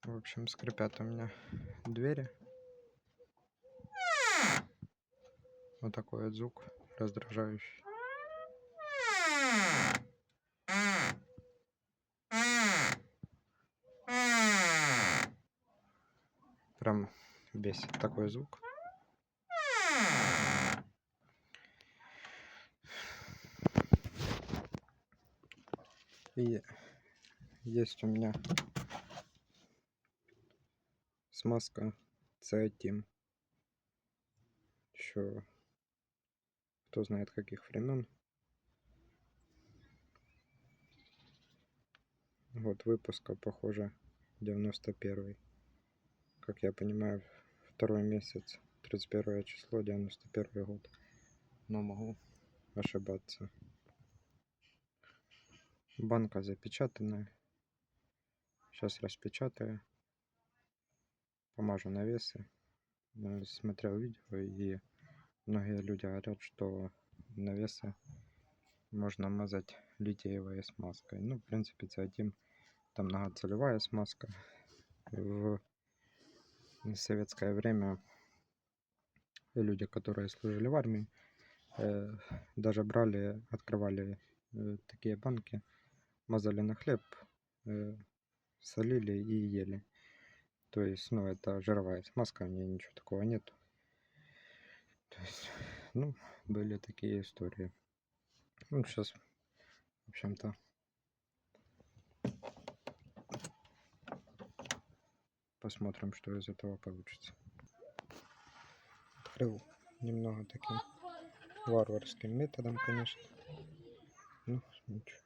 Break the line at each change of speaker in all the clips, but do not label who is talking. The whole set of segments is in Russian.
В общем, скрипят у меня двери. Вот такой вот звук раздражающий. Прям бесит такой звук. И есть у меня смазка Циатим. Еще кто знает каких времен. Вот выпуска, похоже, 91-й. Как я понимаю, второй месяц, 31 число, 91 год. Но могу ошибаться. Банка запечатанная. Сейчас распечатаю. Помажу навесы. Смотрел видео, и многие люди говорят, что навесы можно мазать литиевой смазкой. Ну, в принципе, Циатим там многоцелевая смазка. В советское время люди, которые служили в армии, даже брали, открывали такие банки, мазали на хлеб, солили и ели. То есть, ну, это жировая смазка, в ней ничего такого нет. То есть, ну, были такие истории. Ну, сейчас, в общем-то, посмотрим, что из этого получится. Открыл немного таким варварским методом, конечно. Ну, ничего.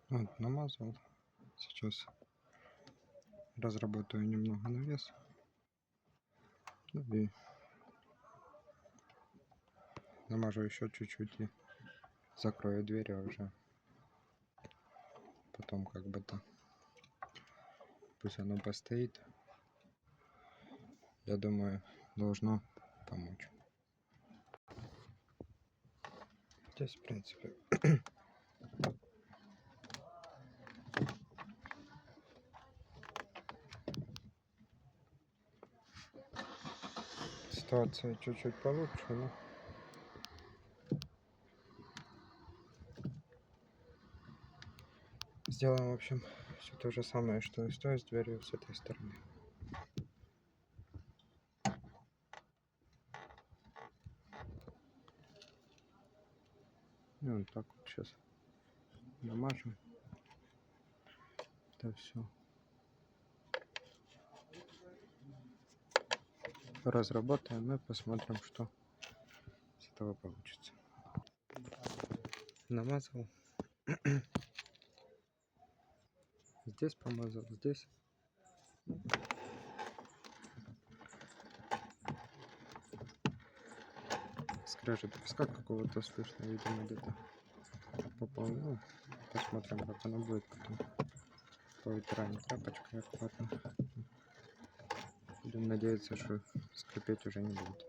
Вот, намазал. Сейчас разработаю немного навес. Ну и намажу еще чуть-чуть и закрою двери уже. Потом как бы то пусть оно постоит. Я думаю, должно помочь. Здесь, в принципе, ситуация чуть-чуть получше, но сделаем, в общем, все то же самое, что и с той дверью, с этой стороны. И вот так вот сейчас намажем. Это все. Разработаем и посмотрим, что с этого получится. Намазал. Здесь помазал, здесь. Скрежет песка какого-то слышно, видимо, где-то попал. Ну, посмотрим, как оно будет потом. Повытираем тряпочкой аккуратно. Будем надеяться, что скрипеть уже не будет.